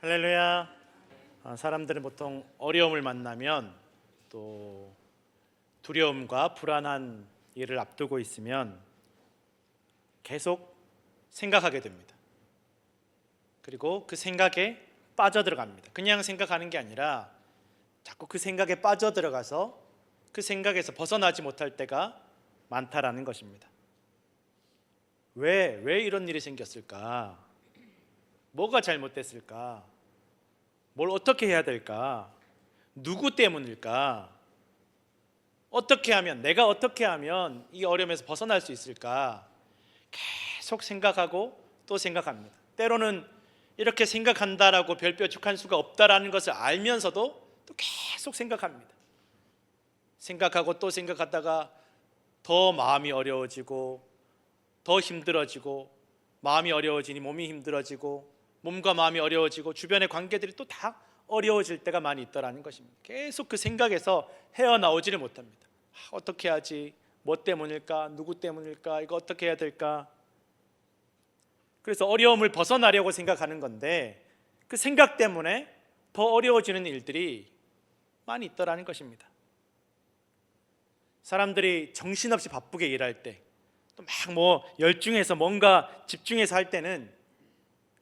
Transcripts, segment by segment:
할렐루야. 사람들은 보통 어려움을 만나면 또 두려움과 불안한 일을 앞두고 있으면 계속 생각하게 됩니다. 그리고 그 생각에 빠져들어갑니다. 그냥 생각하는 게 아니라 자꾸 그 생각에 빠져들어가서 그 생각에서 벗어나지 못할 때가 많다라는 것입니다. 왜 이런 일이 생겼을까? 뭐가 잘못됐을까? 뭘 어떻게 해야 될까? 누구 때문일까? 내가 어떻게 하면 이 어려움에서 벗어날 수 있을까? 계속 생각하고 또 생각합니다. 때로는 이렇게 생각한다라고 별뾰족한 수가 없다라는 것을 알면서도 또 계속 생각합니다. 생각하고 또 생각하다가 더 마음이 어려워지고 더 힘들어지고, 마음이 어려워지니 몸이 힘들어지고, 몸과 마음이 어려워지고, 주변의 관계들이 또 다 어려워질 때가 많이 있더라는 것입니다. 계속 그 생각에서 헤어나오지를 못합니다. 어떻게 하지? 뭐 때문일까? 누구 때문일까? 이거 어떻게 해야 될까? 그래서 어려움을 벗어나려고 생각하는 건데 그 생각 때문에 더 어려워지는 일들이 많이 있더라는 것입니다. 사람들이 정신없이 바쁘게 일할 때, 또 막 열중해서 뭔가 집중해서 할 때는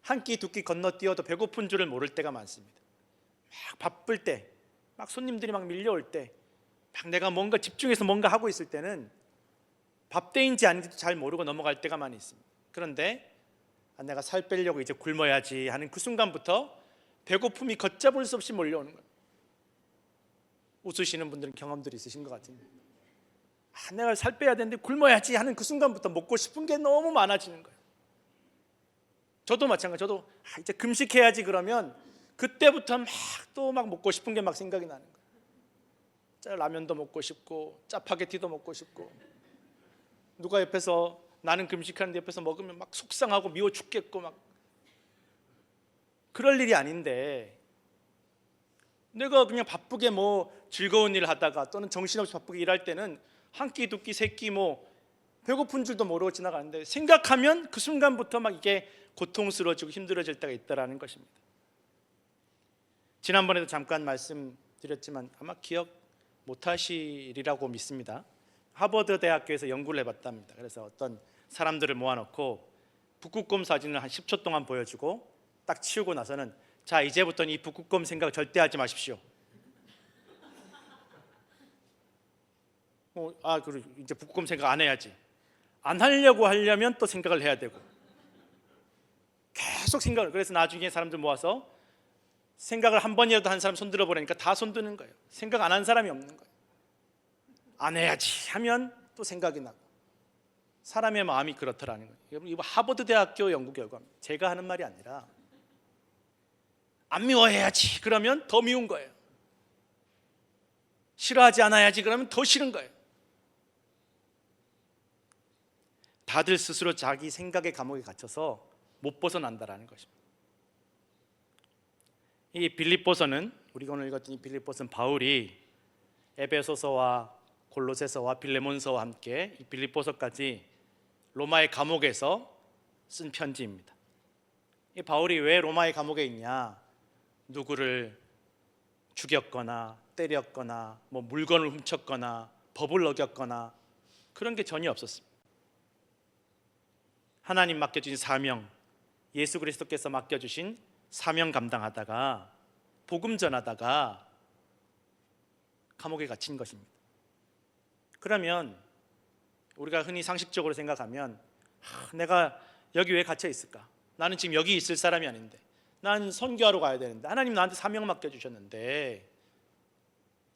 한 끼 두 끼 건너뛰어도 배고픈 줄을 모를 때가 많습니다. 막 바쁠 때, 막 손님들이 막 밀려올 때, 막 내가 뭔가 집중해서 뭔가 하고 있을 때는 밥 때인지 아닌지도 잘 모르고 넘어갈 때가 많이 있습니다. 그런데 내가 살 빼려고 이제 굶어야지 하는 그 순간부터 배고픔이 걷잡을 수 없이 몰려오는 거예요. 웃으시는 분들은 경험들이 있으신 것 같은데, 내가 살 빼야 되는데 굶어야지 하는 그 순간부터 먹고 싶은 게 너무 많아지는 거예요. 저도 마찬가지. 저도 이제 금식해야지 그러면 그때부터 막 먹고 싶은 게 막 생각이 나는 거예요. 라면도 먹고 싶고 짜파게티도 먹고 싶고, 누가 옆에서 나는 금식하는데 옆에서 먹으면 막 속상하고 미워 죽겠고, 막 그럴 일이 아닌데 내가 그냥 바쁘게 즐거운 일을 하다가 또는 정신없이 바쁘게 일할 때는 한 끼 두 끼 세 끼 배고픈 줄도 모르고 지나가는데 생각하면 그 순간부터 막 이게 고통스러워지고 힘들어질 때가 있다라는 것입니다. 지난번에도 잠깐 말씀드렸지만 아마 기억 못하시리라고 믿습니다. 하버드 대학교에서 연구를 해봤답니다. 그래서 어떤 사람들을 모아놓고 북극곰 사진을 한 10초 동안 보여주고 딱 치우고 나서는, 자, 이제부터는 이 북극곰 생각 절대 하지 마십시오. 그리고 이제 북극곰 생각 안 해야지. 안 하려면 또 생각을 해야 되고, 계속 생각을. 그래서 나중에 사람들 모아서 생각을 한 번이라도 한 사람 손 들어보라니까 다 손 드는 거예요. 생각 안 한 사람이 없는 거예요. 안 해야지 하면 또 생각이 나고. 사람의 마음이 그렇더라는 거예요. 여러분, 이거 하버드 대학교 연구 결과입니다. 제가 하는 말이 아니라. 안 미워해야지 그러면 더 미운 거예요. 싫어하지 않아야지 그러면 더 싫은 거예요. 다들 스스로 자기 생각의 감옥에 갇혀서 못 벗어난다라는 것입니다. 이 빌립보서는, 우리가 오늘 읽었던 이 빌립보서는 바울이 에베소서와 골로새서와 빌레몬서와 함께 이 빌립보서까지 로마의 감옥에서 쓴 편지입니다. 이 바울이 왜 로마의 감옥에 있냐? 누구를 죽였거나 때렸거나 물건을 훔쳤거나 법을 어겼거나 그런 게 전혀 없었습니다. 하나님 맡겨주신 사명, 예수 그리스도께서 맡겨주신 사명 감당하다가 복음 전하다가 감옥에 갇힌 것입니다. 그러면 우리가 흔히 상식적으로 생각하면, 내가 여기 왜 갇혀 있을까? 나는 지금 여기 있을 사람이 아닌데, 난 선교하러 가야 되는데, 하나님 나한테 사명 맡겨주셨는데,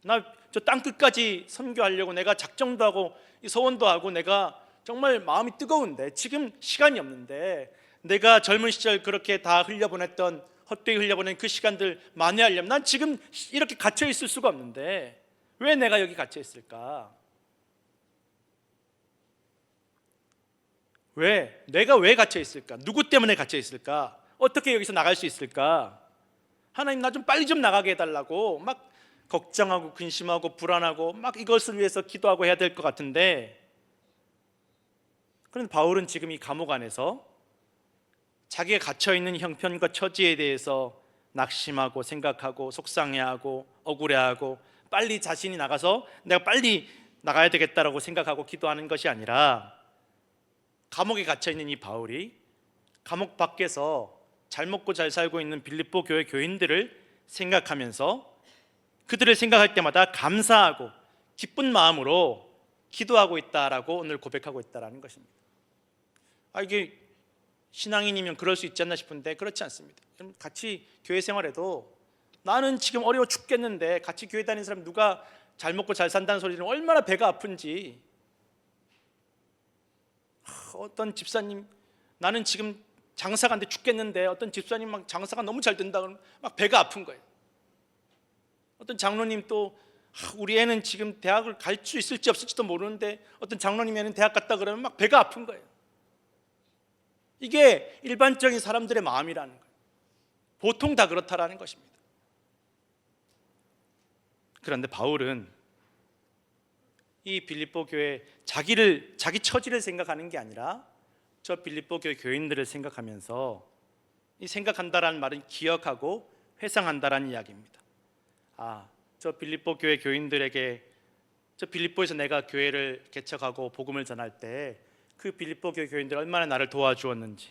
나 저 땅끝까지 선교하려고 내가 작정도 하고 소원도 하고 내가 정말 마음이 뜨거운데 지금 시간이 없는데, 내가 젊은 시절 그렇게 다 흘려보냈던, 헛되이 흘려보낸 그 시간들 만회하려면 난 지금 이렇게 갇혀 있을 수가 없는데 왜 내가 여기 갇혀 있을까? 내가 왜 갇혀 있을까? 누구 때문에 갇혀 있을까? 어떻게 여기서 나갈 수 있을까? 하나님, 나 좀 빨리 좀 나가게 해달라고 막 걱정하고 근심하고 불안하고 막 이것을 위해서 기도하고 해야 될 것 같은데, 그런데 바울은 지금 이 감옥 안에서 자기가 갇혀있는 형편과 처지에 대해서 낙심하고 생각하고 속상해하고 억울해하고 빨리 자신이 나가서 내가 빨리 나가야 되겠다라고 생각하고 기도하는 것이 아니라, 감옥에 갇혀 있는 이 바울이 감옥 밖에서 잘 먹고 잘 살고 있는 빌립보 교회 교인들을 생각하면서 그들을 생각할 때마다 감사하고 기쁜 마음으로 기도하고 있다라고 오늘 고백하고 있다라는 것입니다. 이게 신앙인이면 그럴 수 있지 않나 싶은데 그렇지 않습니다. 같이 교회 생활에도 나는 지금 어려워 죽겠는데 같이 교회 다니는 사람 누가 잘 먹고 잘 산다는 소리는 얼마나 배가 아픈지, 어떤 집사님 나는 지금 장사가 안 돼 죽겠는데 어떤 집사님 막 장사가 너무 잘 된다 그러면 막 배가 아픈 거예요. 어떤 장로님 또 우리 애는 지금 대학을 갈 수 있을지 없을지도 모르는데 어떤 장로님 애는 대학 갔다 그러면 막 배가 아픈 거예요. 이게 일반적인 사람들의 마음이라는 거예요. 보통 다 그렇다라는 것입니다. 그런데 바울은 이 빌립보 교회 자기 처지를 생각하는 게 아니라 저 빌립보 교회 교인들을 생각하면서, 이 생각한다라는 말은 기억하고 회상한다라는 이야기입니다. 저 빌립보 교회 교인들에게, 저 빌립보에서 내가 교회를 개척하고 복음을 전할 때 그 빌립보 교회 교인들 얼마나 나를 도와주었는지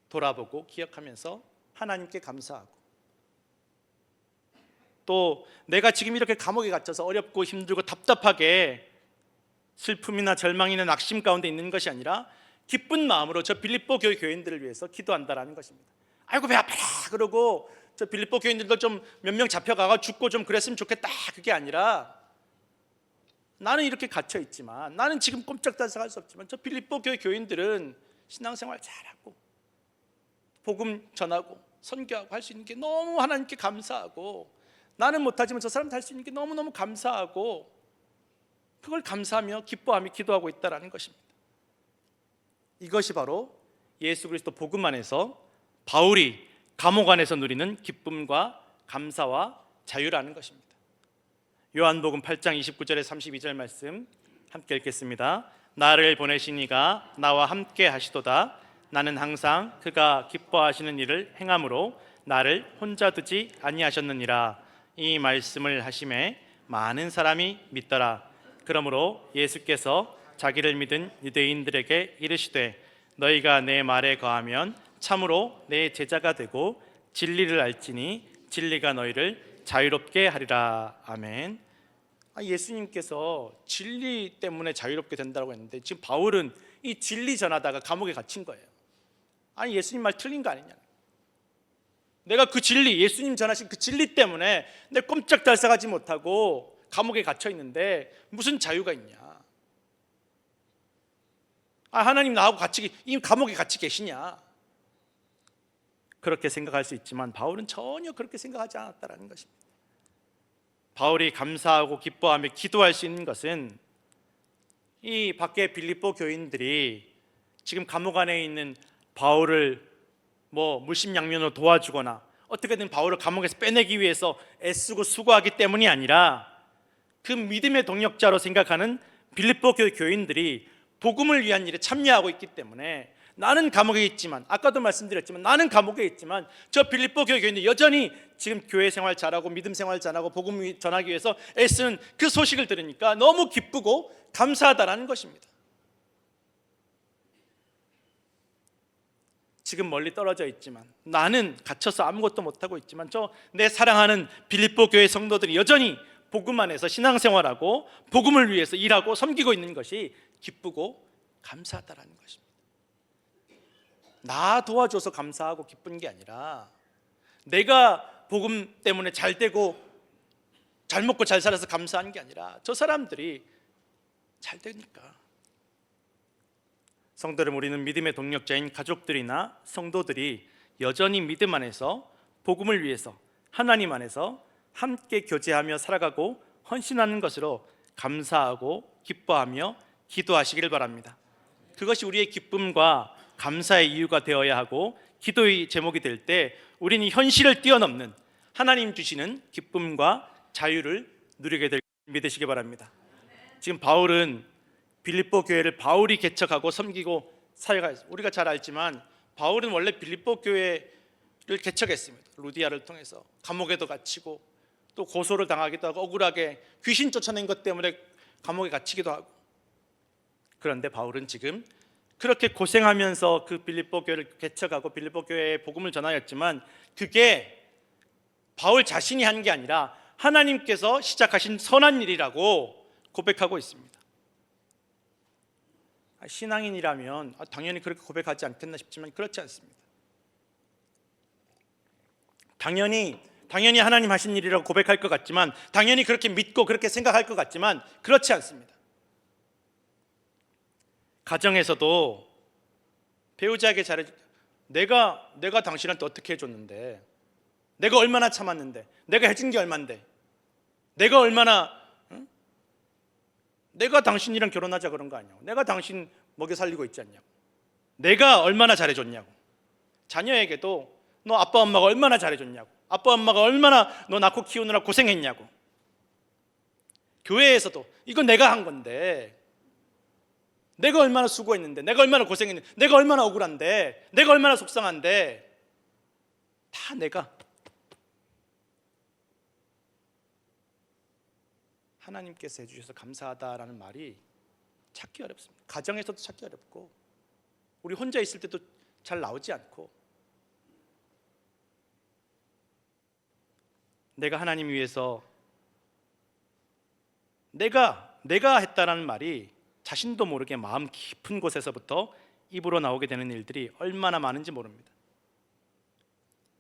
돌아보고 기억하면서 하나님께 감사하고, 또 내가 지금 이렇게 감옥에 갇혀서 어렵고 힘들고 답답하게 슬픔이나 절망이나 낙심 가운데 있는 것이 아니라 기쁜 마음으로 저 빌립보 교회 교인들을 위해서 기도한다라는 것입니다. 아이고 배 아파라 그러고 저 빌립보 교인들도 좀 몇 명 잡혀가고 죽고 좀 그랬으면 좋겠다, 그게 아니라 나는 이렇게 갇혀 있지만, 나는 지금 꼼짝달싹 할 수 없지만 저 빌립보 교회 교인들은 신앙생활 잘하고 복음 전하고 선교하고 할 수 있는 게 너무 하나님께 감사하고, 나는 못하지만 저 사람도 할 수 있는 게 너무너무 감사하고, 그걸 감사하며 기뻐하며 기도하고 있다는 것입니다. 이것이 바로 예수 그리스도 복음 안에서 바울이 감옥 안에서 누리는 기쁨과 감사와 자유라는 것입니다. 요한복음 8장 29절에 32절 말씀 함께 읽겠습니다. 나를 보내신 이가 나와 함께 하시도다. 나는 항상 그가 기뻐하시는 일을 행함으로 나를 혼자 두지 아니하셨느니라. 이 말씀을 하심에 많은 사람이 믿더라. 그러므로 예수께서 자기를 믿은 유대인들에게 이르시되 너희가 내 말에 거하면 참으로 내 제자가 되고 진리를 알지니 진리가 너희를 자유롭게 하리라. 아멘. 예수님께서 진리 때문에 자유롭게 된다고 했는데 지금 바울은 이 진리 전하다가 감옥에 갇힌 거예요. 예수님 말 틀린 거 아니냐, 내가 그 진리, 예수님 전하신 그 진리 때문에 내 꼼짝달싹하지 못하고 감옥에 갇혀 있는데 무슨 자유가 있냐, 하나님 나하고 같이 이 감옥에 같이 계시냐, 그렇게 생각할 수 있지만 바울은 전혀 그렇게 생각하지 않았다는 것입니다. 바울이 감사하고 기뻐하며 기도할 수 있는 것은 이 밖에 빌립보 교인들이 지금 감옥 안에 있는 바울을 물심양면으로 도와주거나 어떻게든 바울을 감옥에서 빼내기 위해서 애쓰고 수고하기 때문이 아니라, 그 믿음의 동력자로 생각하는 빌립보 교회 교인들이 복음을 위한 일에 참여하고 있기 때문에, 나는 감옥에 있지만, 아까도 말씀드렸지만 나는 감옥에 있지만 저 빌립보 교회 교인들이 여전히 지금 교회 생활 잘하고 믿음 생활 잘하고 복음 전하기 위해서 애쓰는 그 소식을 들으니까 너무 기쁘고 감사하다라는 것입니다. 지금 멀리 떨어져 있지만, 나는 갇혀서 아무것도 못하고 있지만 저 내 사랑하는 빌립보 교회 성도들이 여전히 복음 안에서 신앙생활하고 복음을 위해서 일하고 섬기고 있는 것이 기쁘고 감사하다라는 것입니다. 나 도와줘서 감사하고 기쁜 게 아니라, 내가 복음 때문에 잘 되고 잘 먹고 잘 살아서 감사한 게 아니라 저 사람들이 잘 되니까. 성도를 우리는 믿음의 동력자인 가족들이나 성도들이 여전히 믿음 안에서 복음을 위해서 하나님 안에서 함께 교제하며 살아가고 헌신하는 것으로 감사하고 기뻐하며 기도하시길 바랍니다. 그것이 우리의 기쁨과 감사의 이유가 되어야 하고, 기도의 제목이 될 때 우리는 현실을 뛰어넘는 하나님 주시는 기쁨과 자유를 누리게 될 믿으시기 바랍니다. 지금 바울은 빌립보 교회를 바울이 개척하고 섬기고 사역했어요. 우리가 잘 알지만 바울은 원래 빌립보 교회 개척했습니다. 루디아를 통해서 감옥에도 갇히고 또 고소를 당하기도 하고 억울하게 귀신 쫓아낸 것 때문에 감옥에 갇히기도 하고. 그런데 바울은 지금 그렇게 고생하면서 그 빌립보 교회를 개척하고 빌립보 교회에 복음을 전하였지만 그게 바울 자신이 한 게 아니라 하나님께서 시작하신 선한 일이라고 고백하고 있습니다. 신앙인이라면 당연히 그렇게 고백하지 않겠나 싶지만 그렇지 않습니다. 당연히 하나님 하신 일이라고 고백할 것 같지만, 당연히 그렇게 믿고 그렇게 생각할 것 같지만 그렇지 않습니다. 가정에서도 배우자에게 내가 당신한테 어떻게 해줬는데, 내가 얼마나 참았는데, 내가 해준 게 얼만데, 내가 당신이랑 결혼하자 그런 거 아니냐고, 내가 당신 먹여 살리고 있지 않냐고, 내가 얼마나 잘해줬냐고. 자녀에게도 너 아빠 엄마가 얼마나 잘해줬냐고, 아빠 엄마가 얼마나 너 낳고 키우느라 고생했냐고. 교회에서도 이거 내가 한 건데, 내가 얼마나 수고했는데, 내가 얼마나 고생했는데, 내가 얼마나 억울한데, 내가 얼마나 속상한데, 다 내가. 하나님께서 해주셔서 감사하다라는 말이 찾기 어렵습니다. 가정에서도 찾기 어렵고, 우리 혼자 있을 때도 잘 나오지 않고. 내가 하나님 위해서 내가 했다라는 말이 자신도 모르게 마음 깊은 곳에서부터 입으로 나오게 되는 일들이 얼마나 많은지 모릅니다.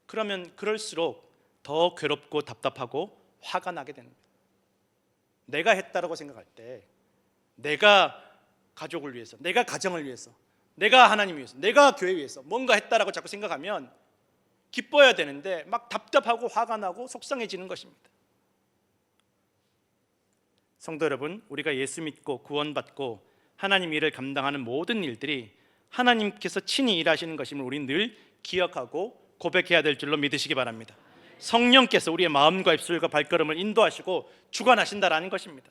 그러면 그럴수록 더 괴롭고 답답하고 화가 나게 됩니다. 내가 했다라고 생각할 때, 내가 가족을 위해서, 내가 가정을 위해서, 내가 하나님 위해서, 내가 교회 위해서 뭔가 했다라고 자꾸 생각하면 기뻐야 되는데 막 답답하고 화가 나고 속상해지는 것입니다. 성도 여러분, 우리가 예수 믿고 구원받고 하나님 일을 감당하는 모든 일들이 하나님께서 친히 일하시는 것임을 우리는 늘 기억하고 고백해야 될 줄로 믿으시기 바랍니다. 성령께서 우리의 마음과 입술과 발걸음을 인도하시고 주관하신다라는 것입니다.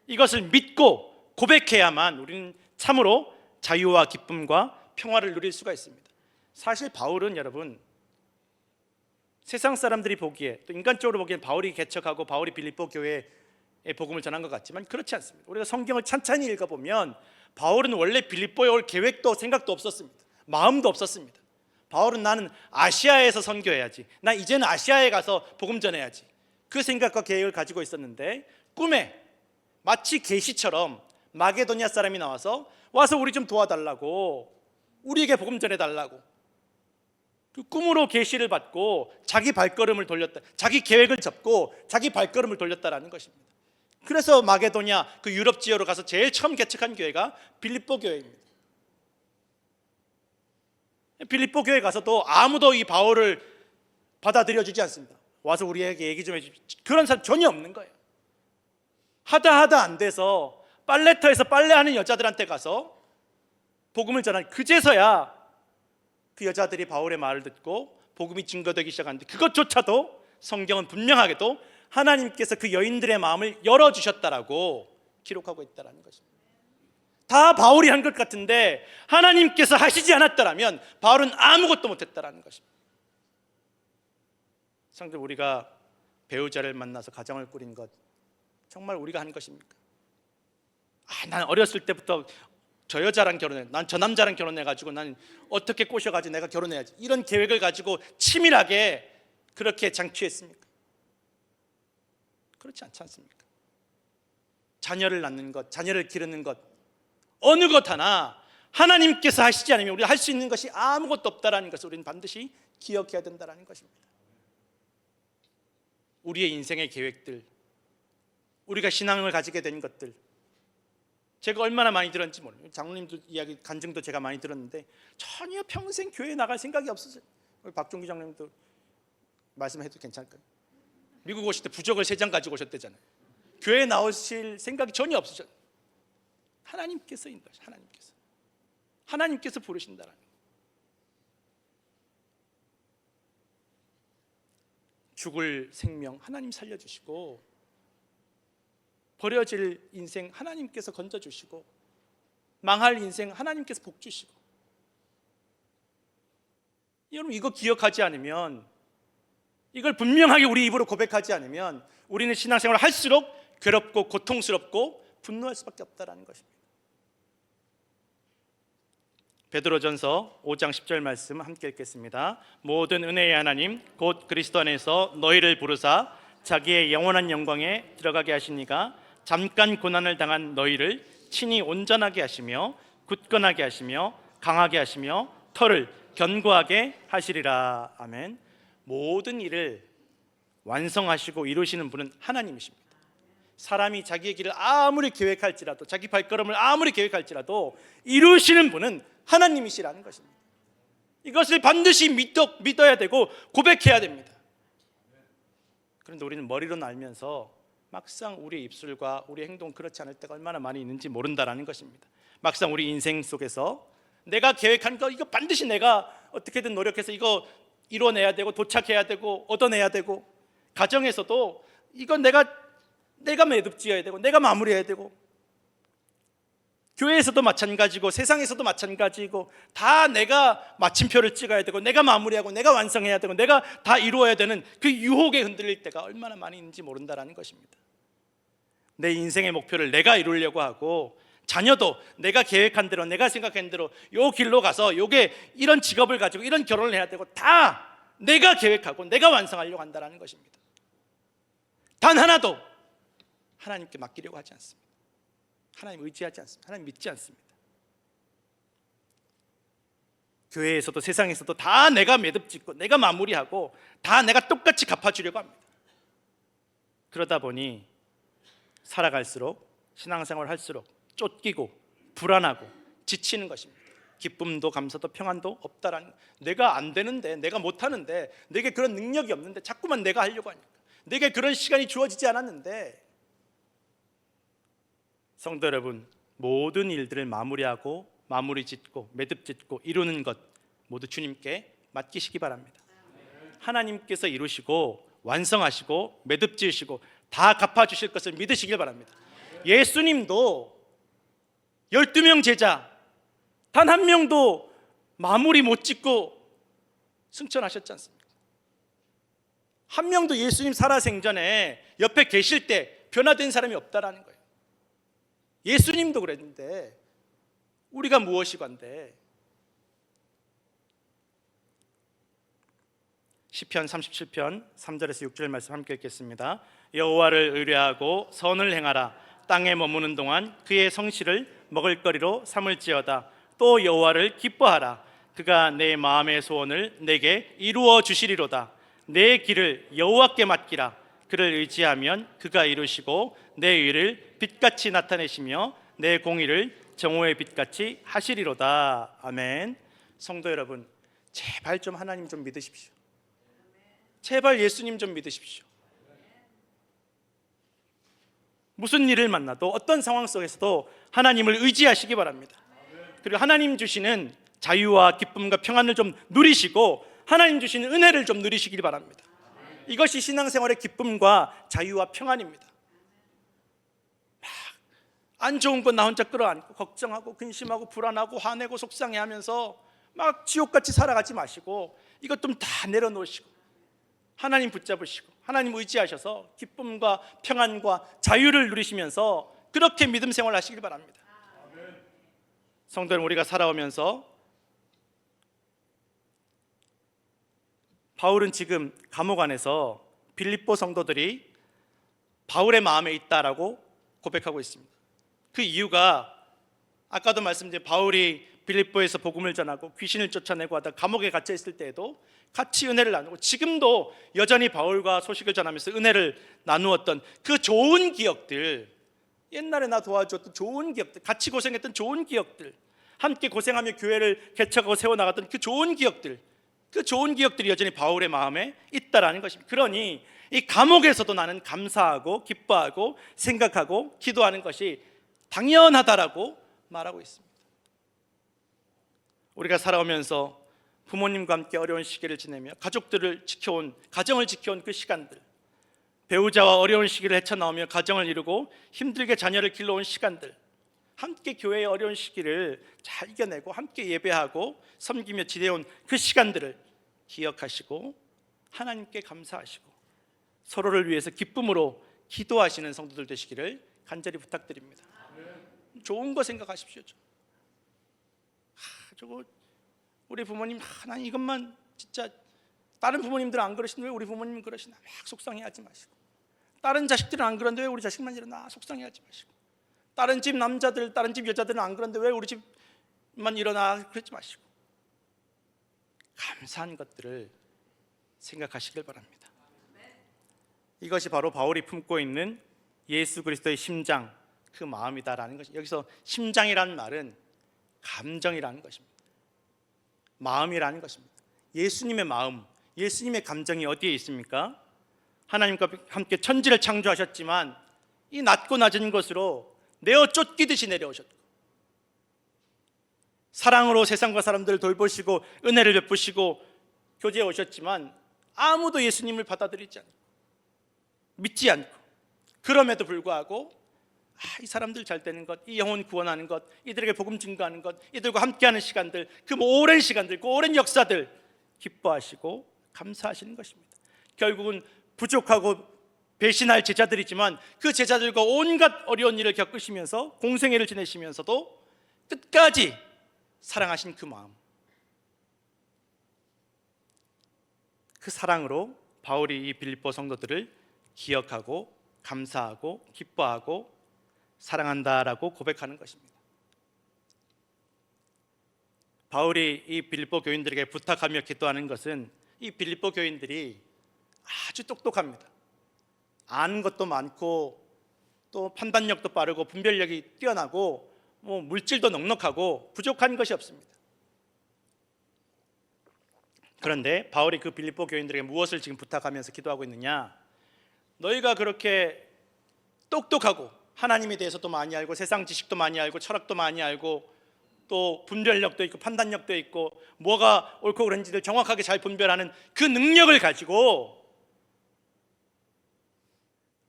이것을 믿고 고백해야만 우리는 참으로 자유와 기쁨과 평화를 누릴 수가 있습니다. 사실 바울은 여러분, 세상 사람들이 보기에, 또 인간적으로 보기엔 바울이 개척하고 바울이 빌립보 교회에 복음을 전한 것 같지만 그렇지 않습니다. 우리가 성경을 찬찬히 읽어보면 바울은 원래 빌립보에 올 계획도 생각도 없었습니다. 마음도 없었습니다. 바울은 나는 아시아에서 선교해야지, 나 이제는 아시아에 가서 복음 전해야지, 그 생각과 계획을 가지고 있었는데 꿈에 마치 계시처럼 마게도니아 사람이 나와서 와서 우리 좀 도와달라고, 우리에게 복음 전해달라고, 그 꿈으로 계시를 받고 자기 발걸음을 돌렸다, 자기 계획을 접고 자기 발걸음을 돌렸다라는 것입니다. 그래서 마게도니아 그 유럽 지역으로 가서 제일 처음 개척한 교회가 빌립보 교회입니다. 빌립보 교회 가서도 아무도 이 바울을 받아들여 주지 않습니다. 와서 우리에게 얘기 좀 해주십시오, 그런 사람 전혀 없는 거예요. 하다 안 돼서 빨래터에서 빨래하는 여자들한테 가서 복음을 전한, 그제서야 그 여자들이 바울의 말을 듣고 복음이 증거되기 시작하는데, 그것조차도 성경은 분명하게도 하나님께서 그 여인들의 마음을 열어주셨다라고 기록하고 있다는 것입니다. 다 바울이 한 것 같은데 하나님께서 하시지 않았더라면 바울은 아무것도 못했다는 것입니다. 성도, 우리가 배우자를 만나서 가정을 꾸린 것 정말 우리가 한 것입니까? 난 어렸을 때부터 저 여자랑 결혼해, 난 저 남자랑 결혼해가지고 난 어떻게 꼬셔가지고 내가 결혼해야지, 이런 계획을 가지고 치밀하게 그렇게 장취했습니까? 그렇지 않지 않습니까? 자녀를 낳는 것, 자녀를 기르는 것, 어느 것 하나 하나님께서 하시지 않으면 우리가 할 수 있는 것이 아무것도 없다라는 것을 우리는 반드시 기억해야 된다는 것입니다. 우리의 인생의 계획들, 우리가 신앙을 가지게 된 것들, 제가 얼마나 많이 들었는지 모르겠어요. 장로님들 이야기, 간증도 제가 많이 들었는데 전혀 평생 교회에 나갈 생각이 없었어요. 우리 박종기 장로님도 말씀해도 괜찮을까요? 미국 오실 때 부적을 3장 가지고 오셨대잖아요. 교회에 나오실 생각이 전혀 없으셨어요. 하나님께서 인도하셔, 하나님께서 부르신다라는, 죽을 생명 하나님 살려주시고, 버려질 인생 하나님께서 건져주시고, 망할 인생 하나님께서 복 주시고, 여러분, 이거 기억하지 않으면, 이걸 분명하게 우리 입으로 고백하지 않으면 우리는 신앙생활을 할수록 괴롭고 고통스럽고 분노할 수밖에 없다는 것입니다. 베드로전서 5장 10절 말씀 함께 읽겠습니다. 모든 은혜의 하나님 곧 그리스도 안에서 너희를 부르사 자기의 영원한 영광에 들어가게 하시니가 잠깐 고난을 당한 너희를 친히 온전하게 하시며 굳건하게 하시며 강하게 하시며 터를 견고하게 하시리라. 아멘. 모든 일을 완성하시고 이루시는 분은 하나님이십니다. 사람이 자기의 길을 아무리 계획할지라도, 자기 발걸음을 아무리 계획할지라도 이루시는 분은 하나님이시라는 것입니다. 이것을 반드시 믿어야 되고 고백해야 됩니다. 그런데 우리는 머리로는 알면서 막상 우리의 입술과 우리의 행동은 그렇지 않을 때가 얼마나 많이 있는지 모른다라는 것입니다. 막상 우리 인생 속에서 내가 계획한 거, 이거 반드시 내가 어떻게든 노력해서 이거 이뤄내야 되고 도착해야 되고 얻어내야 되고, 가정에서도 이건 내가 매듭지어야 되고 내가 마무리해야 되고, 교회에서도 마찬가지고 세상에서도 마찬가지고, 다 내가 마침표를 찍어야 되고 내가 마무리하고 내가 완성해야 되고 내가 다 이루어야 되는 그 유혹에 흔들릴 때가 얼마나 많이 있는지 모른다라는 것입니다. 내 인생의 목표를 내가 이루려고 하고, 자녀도 내가 계획한 대로 내가 생각한 대로 요 길로 가서 요게 이런 직업을 가지고 이런 결혼을 해야 되고, 다 내가 계획하고 내가 완성하려고 한다는 것입니다. 단 하나도 하나님께 맡기려고 하지 않습니다. 하나님 의지하지 않습니다. 하나님 믿지 않습니다. 교회에서도 세상에서도 다 내가 매듭짓고 내가 마무리하고 다 내가 똑같이 갚아주려고 합니다. 그러다 보니 살아갈수록, 신앙생활을 할수록 쫓기고 불안하고 지치는 것입니다. 기쁨도 감사도 평안도 없다라는, 내가 안 되는데, 내가 못하는데, 내게 그런 능력이 없는데 자꾸만 내가 하려고 하니까, 내게 그런 시간이 주어지지 않았는데. 성도 여러분, 모든 일들을 마무리하고 마무리 짓고 매듭 짓고 이루는 것 모두 주님께 맡기시기 바랍니다. 하나님께서 이루시고 완성하시고 매듭 지으시고 다 갚아주실 것을 믿으시길 바랍니다. 예수님도 12명 제자 단 한 명도 마무리 못 짓고 승천하셨지 않습니까? 한 명도 예수님 살아생전에 옆에 계실 때 변화된 사람이 없다라는 거예요. 예수님도 그랬는데 우리가 무엇이건데. 시편 37편 3절에서 6절 말씀 함께 읽겠습니다. 여호와를 의뢰하고 선을 행하라. 땅에 머무는 동안 그의 성실을 먹을거리로 삼을지어다. 또 여호와를 기뻐하라. 그가 내 마음의 소원을 내게 이루어 주시리로다. 내 길을 여호와께 맡기라. 그를 의지하면 그가 이루시고 내 의를 빛같이 나타내시며 내 공의를 정오의 빛같이 하시리로다. 아멘. 성도 여러분, 제발 좀 하나님 좀 믿으십시오. 제발 예수님 좀 믿으십시오. 무슨 일을 만나도 어떤 상황 속에서도 하나님을 의지하시기 바랍니다. 그리고 하나님 주시는 자유와 기쁨과 평안을 좀 누리시고 하나님 주시는 은혜를 좀 누리시길 바랍니다. 이것이 신앙생활의 기쁨과 자유와 평안입니다. 안 좋은 건 나 혼자 끌어안고 걱정하고 근심하고 불안하고 화내고 속상해하면서 막 지옥같이 살아가지 마시고 이것 좀 다 내려놓으시고 하나님 붙잡으시고 하나님 의지하셔서 기쁨과 평안과 자유를 누리시면서 그렇게 믿음 생활을 하시길 바랍니다. 성도 여러분, 우리가 살아오면서 바울은 지금 감옥 안에서 빌립보 성도들이 바울의 마음에 있다라고 고백하고 있습니다. 그 이유가 아까도 말씀드린 바울이 빌립보에서 복음을 전하고 귀신을 쫓아내고 하다 감옥에 갇혀 있을 때에도 같이 은혜를 나누고 지금도 여전히 바울과 소식을 전하면서 은혜를 나누었던 그 좋은 기억들, 옛날에 나 도와줬던 좋은 기억들, 같이 고생했던 좋은 기억들, 함께 고생하며 교회를 개척하고 세워나갔던 그 좋은 기억들, 그 좋은 기억들이 여전히 바울의 마음에 있다라는 것입니다. 그러니 이 감옥에서도 나는 감사하고 기뻐하고 생각하고 기도하는 것이 당연하다라고 말하고 있습니다. 우리가 살아오면서 부모님과 함께 어려운 시기를 지내며 가정을 지켜온 그 시간들, 배우자와 어려운 시기를 헤쳐나오며 가정을 이루고 힘들게 자녀를 길러온 시간들, 함께 교회의 어려운 시기를 잘 이겨내고 함께 예배하고 섬기며 지내온 그 시간들을 기억하시고 하나님께 감사하시고 서로를 위해서 기쁨으로 기도하시는 성도들 되시기를 간절히 부탁드립니다. 좋은 거 생각하십시오. 저거 우리 부모님 하나님 이것만 진짜 다른 부모님들은 안 그러시는데 왜 우리 부모님은 그러시나 막 속상해하지 마시고, 다른 자식들은 안 그러는데 왜 우리 자식만 이러나 속상해하지 마시고, 다른 집 남자들 다른 집 여자들은 안 그러는데 왜 우리 집만 일어나 그러지 마시고 감사한 것들을 생각하시길 바랍니다. 이것이 바로 바울이 품고 있는 예수 그리스도의 심장, 그 마음이다라는 것이, 여기서 심장이라는 말은 감정이라는 것입니다. 마음이라는 것입니다. 예수님의 마음, 예수님의 감정이 어디에 있습니까? 하나님과 함께 천지를 창조하셨지만 이 낮고 낮은 것으로 내어 쫓기듯이 내려오셨고, 사랑으로 세상과 사람들을 돌보시고 은혜를 베푸시고 교제해 오셨지만 아무도 예수님을 받아들이지 않고 믿지 않고, 그럼에도 불구하고 이 사람들 잘 되는 것, 이 영혼 구원하는 것, 이들에게 복음 증거하는 것, 이들과 함께하는 시간들, 그 오랜 시간들, 그 오랜 역사들 기뻐하시고 감사하시는 것입니다. 결국은 부족하고 배신할 제자들이지만 그 제자들과 온갖 어려운 일을 겪으시면서 공생애를 지내시면서도 끝까지 사랑하신 그 마음, 그 사랑으로 바울이 이 빌립보 성도들을 기억하고 감사하고 기뻐하고 사랑한다라고 고백하는 것입니다. 바울이 이 빌립보 교인들에게 부탁하며 기도하는 것은 이 빌립보 교인들이 아주 똑똑합니다. 아는 것도 많고 또 판단력도 빠르고 분별력이 뛰어나고 물질도 넉넉하고 부족한 것이 없습니다. 그런데 바울이 그 빌립보 교인들에게 무엇을 지금 부탁하면서 기도하고 있느냐? 너희가 그렇게 똑똑하고 하나님에 대해서도 많이 알고 세상 지식도 많이 알고 철학도 많이 알고 또 분별력도 있고 판단력도 있고 뭐가 옳고 그른지를 정확하게 잘 분별하는 그 능력을 가지고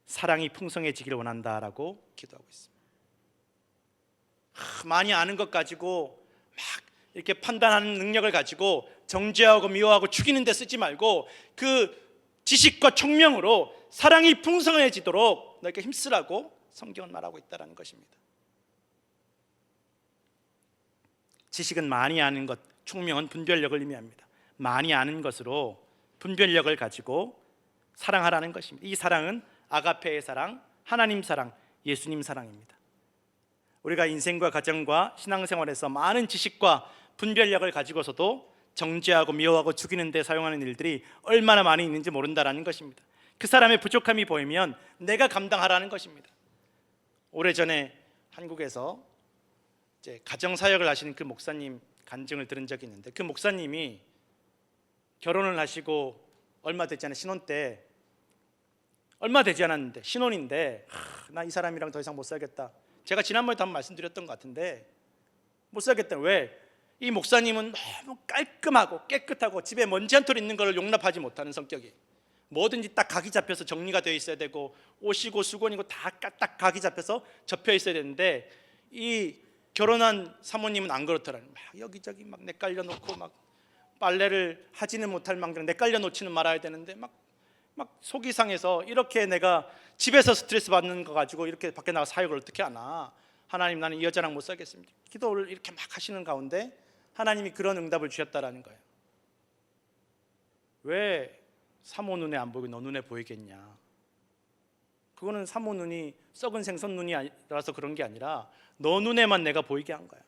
사랑이 풍성해지기를 원한다라고 기도하고 있습니다. 많이 아는 것 가지고 막 이렇게 판단하는 능력을 가지고 정죄하고 미워하고 죽이는 데 쓰지 말고 그 지식과 총명으로 사랑이 풍성해지도록 너희가 힘쓰라고 성경은 말하고 있다는 것입니다. 지식은 많이 아는 것, 총명은 분별력을 의미합니다. 많이 아는 것으로 분별력을 가지고 사랑하라는 것입니다. 이 사랑은 아가페의 사랑, 하나님 사랑, 예수님 사랑입니다. 우리가 인생과 가정과 신앙생활에서 많은 지식과 분별력을 가지고서도 정죄하고 미워하고 죽이는 데 사용하는 일들이 얼마나 많이 있는지 모른다라는 것입니다. 그 사람의 부족함이 보이면 내가 감당하라는 것입니다. 오래전에 한국에서 이제 가정사역을 하시는 그 목사님 간증을 들은 적이 있는데, 그 목사님이 결혼을 하시고 얼마 되지 않은 신혼 때, 얼마 되지 않았는데 신혼인데 나 이 사람이랑 더 이상 못 살겠다. 제가 지난번에도 한번 말씀드렸던 것 같은데 못 살겠다. 왜? 이 목사님은 너무 깔끔하고 깨끗하고 집에 먼지 한 톨 있는 걸 용납하지 못하는 성격이, 뭐든지 딱 각이 잡혀서 정리가 되어 있어야 되고 옷이고 수건이고 다 딱 각이 잡혀서 접혀 있어야 되는데, 이 결혼한 사모님은 안 그렇더라고요. 막 여기저기 막 내깔려 놓고 막 빨래를 하지는 못할 망정 내깔려 놓지는 말아야 되는데 막 속이 상해서 이렇게 내가 집에서 스트레스 받는 거 가지고 이렇게 밖에 나가 사역을 어떻게 하나, 하나님 나는 이 여자랑 못 살겠습니다. 기도를 이렇게 막 하시는 가운데 하나님이 그런 응답을 주셨다라는 거예요. 왜 사모 눈에 안 보이고 너 눈에 보이겠냐? 그거는 사모 눈이 썩은 생선 눈이 아니라서 그런 게 아니라 너 눈에만 내가 보이게 한 거야.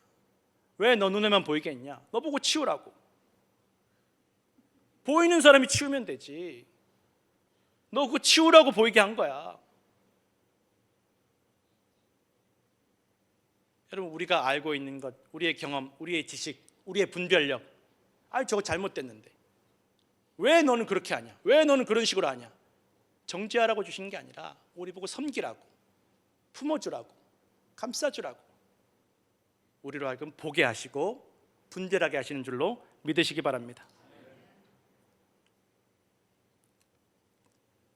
왜 너 눈에만 보이게 했냐? 너 보고 치우라고. 보이는 사람이 치우면 되지. 너 그거 치우라고 보이게 한 거야. 여러분, 우리가 알고 있는 것, 우리의 경험, 우리의 지식, 우리의 분별력, 저거 잘못됐는데 왜 너는 그렇게 하냐? 왜 너는 그런 식으로 하냐? 정죄하라고 주신 게 아니라 우리 보고 섬기라고, 품어주라고, 감싸주라고, 우리로 하여금 보게 하시고 분별하게 하시는 줄로 믿으시기 바랍니다.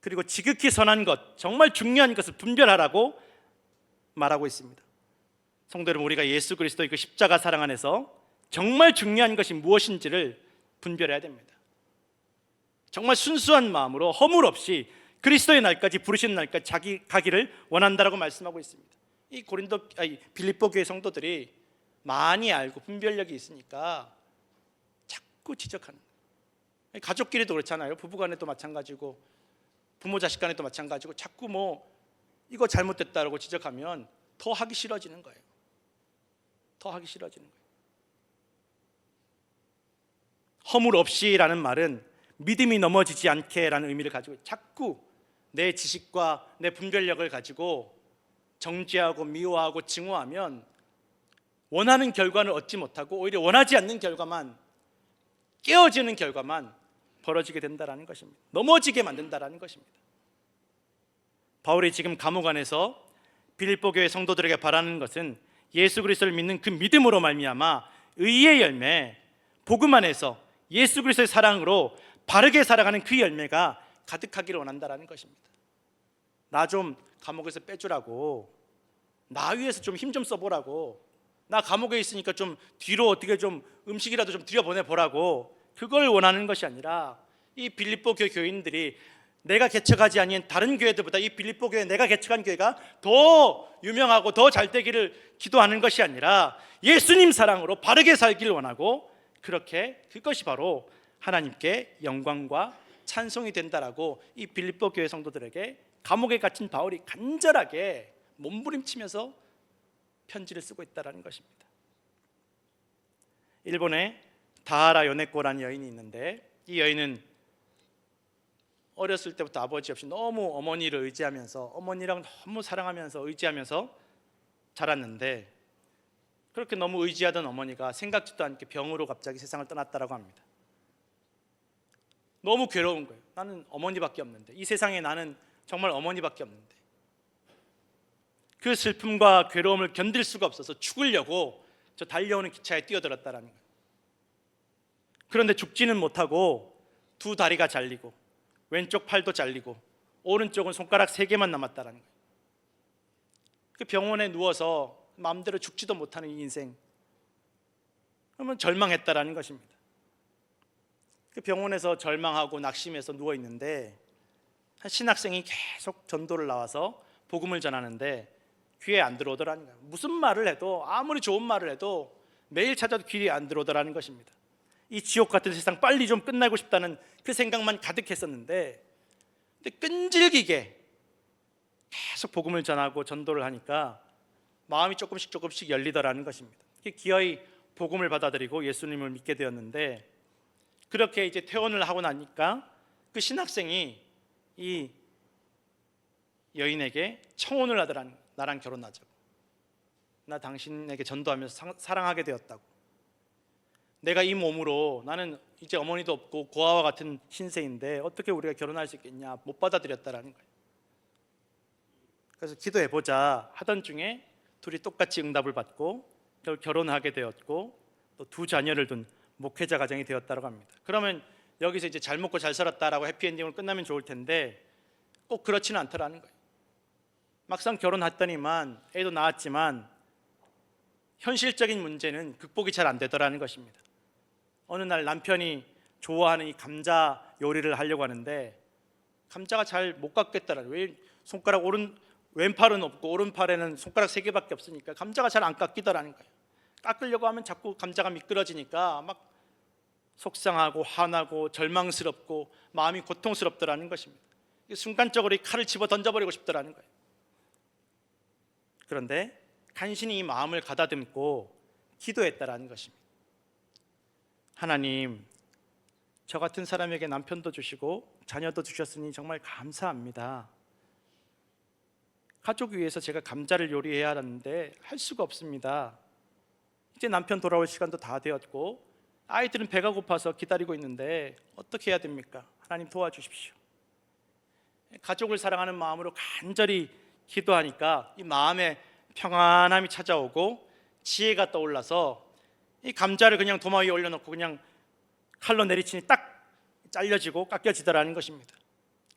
그리고 지극히 선한 것, 정말 중요한 것을 분별하라고 말하고 있습니다. 성도 여러분, 우리가 예수 그리스도의 그 십자가 사랑 안에서 정말 중요한 것이 무엇인지를 분별해야 됩니다. 정말 순수한 마음으로 허물 없이 그리스도의 날까지, 부르신 날까지 자기 가기를 원한다라고 말씀하고 있습니다. 이 빌립보 교회 성도들이 많이 알고 분별력이 있으니까 자꾸 지적하는 거예요. 가족끼리도 그렇잖아요. 부부간에도 마찬가지고 부모 자식 간에도 마찬가지고 자꾸 이거 잘못됐다라고 지적하면 더 하기 싫어지는 거예요. 더 하기 싫어지는 거예요. 허물 없이라는 말은 믿음이 넘어지지 않게라는 의미를 가지고 자꾸 내 지식과 내 분별력을 가지고 정죄하고 미워하고 증오하면 원하는 결과를 얻지 못하고 오히려 원하지 않는 결과만, 깨어지는 결과만 벌어지게 된다는 것입니다. 넘어지게 만든다는 것입니다. 바울이 지금 감옥 안에서 빌립보 교회 성도들에게 바라는 것은 예수 그리스도를 믿는 그 믿음으로 말미암아 의의 열매, 복음 안에서 예수 그리스도의 사랑으로 바르게 살아가는 그 열매가 가득하기를 원한다는 것입니다. 나 좀 감옥에서 빼주라고, 나 위해서 좀 힘 좀 써보라고, 나 감옥에 있으니까 좀 뒤로 어떻게 좀 음식이라도 좀 들여보내보라고, 그걸 원하는 것이 아니라 이 빌립보 교회 교인들이 내가 개척하지 아니한 다른 교회들보다 이 빌립보 교회, 내가 개척한 교회가 더 유명하고 더 잘되기를 기도하는 것이 아니라 예수님 사랑으로 바르게 살기를 원하고, 그렇게 그것이 바로 하나님께 영광과 찬송이 된다라고 이 빌립보 교회 성도들에게 감옥에 갇힌 바울이 간절하게 몸부림치면서 편지를 쓰고 있다는 것입니다. 일본에 다하라 요네코라는 여인이 있는데, 이 여인은 어렸을 때부터 아버지 없이 너무 어머니를 의지하면서, 어머니랑 너무 사랑하면서 의지하면서 자랐는데, 그렇게 너무 의지하던 어머니가 생각지도 않게 병으로 갑자기 세상을 떠났다고 합니다. 너무 괴로운 거예요. 나는 어머니밖에 없는데, 이 세상에 나는 정말 어머니밖에 없는데, 그 슬픔과 괴로움을 견딜 수가 없어서 죽으려고 저 달려오는 기차에 뛰어들었다는 거예요. 그런데 죽지는 못하고 두 다리가 잘리고 왼쪽 팔도 잘리고 오른쪽은 손가락 3개만 남았다는 거예요. 그 병원에 누워서 마음대로 죽지도 못하는 이 인생, 그러면 절망했다라는 것입니다. 그 병원에서 절망하고 낙심해서 누워 있는데 한 신학생이 계속 전도를 나와서 복음을 전하는데 귀에 안 들어오더라는 거예요. 무슨 말을 해도, 아무리 좋은 말을 해도 매일 찾아도 귀에 안 들어오더라는 것입니다. 이 지옥 같은 세상 빨리 좀 끝나고 싶다는 그 생각만 가득했었는데, 근데 끈질기게 계속 복음을 전하고 전도를 하니까 마음이 조금씩 열리더라는 것입니다. 기어이 복음을 받아들이고 예수님을 믿게 되었는데, 그렇게 이제 퇴원을 하고 나니까 그 신학생이 이 여인에게 청혼을 하더라는 거예요. 나랑 결혼하자고, 나 당신에게 전도하면서 사랑하게 되었다고, 내가 이 몸으로, 나는 이제 어머니도 없고 고아와 같은 신세인데 어떻게 우리가 결혼할 수 있겠냐, 못 받아들였다라는 거예요. 그래서 기도해보자 하던 중에 둘이 똑같이 응답을 받고 결혼하게 되었고, 또 2 자녀를 둔 목회자 가정이 되었다고 합니다. 그러면 여기서 이제 잘 먹고 잘 살았다라고 해피엔딩으로 끝나면 좋을 텐데 꼭 그렇지는 않더라는 거예요. 막상 결혼했더니만 애도 낳았지만 현실적인 문제는 극복이 잘 안 되더라는 것입니다. 어느 날 남편이 좋아하는 이 감자 요리를 하려고 하는데 감자가 잘 못 깎겠더라고요. 왜 손가락 왼팔은 없고 오른팔에는 손가락 3개밖에 없으니까 감자가 잘 안 깎이더라는 거예요. 깎으려고 하면 자꾸 감자가 미끄러지니까 막 속상하고 화나고 절망스럽고 마음이 고통스럽더라는 것입니다. 순간적으로 이 칼을 집어 던져버리고 싶더라는 거예요. 그런데 간신히 이 마음을 가다듬고 기도했다라는 것입니다. 하나님, 저 같은 사람에게 남편도 주시고 자녀도 주셨으니 정말 감사합니다. 가족 위해서 제가 감자를 요리해야 하는데 할 수가 없습니다. 이제 남편 돌아올 시간도 다 되었고 아이들은 배가 고파서 기다리고 있는데 어떻게 해야 됩니까? 하나님 도와주십시오. 가족을 사랑하는 마음으로 간절히 기도하니까 이 마음에 평안함이 찾아오고 지혜가 떠올라서 이 감자를 그냥 도마 위에 올려놓고 그냥 칼로 내리치니 딱 잘려지고 깎여지더라는 것입니다.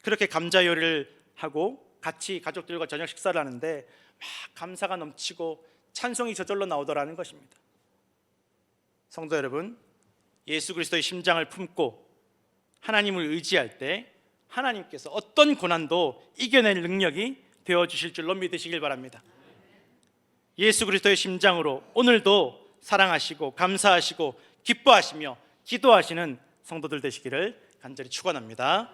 그렇게 감자 요리를 하고 같이 가족들과 저녁 식사를 하는데 막 감사가 넘치고 찬송이 저절로 나오더라는 것입니다. 성도 여러분, 예수 그리스도의 심장을 품고 하나님을 의지할 때 하나님께서 어떤 고난도 이겨낼 능력이 되어주실 줄로 믿으시길 바랍니다. 예수 그리스도의 심장으로 오늘도 사랑하시고 감사하시고 기뻐하시며 기도하시는 성도들 되시기를 간절히 축원합니다.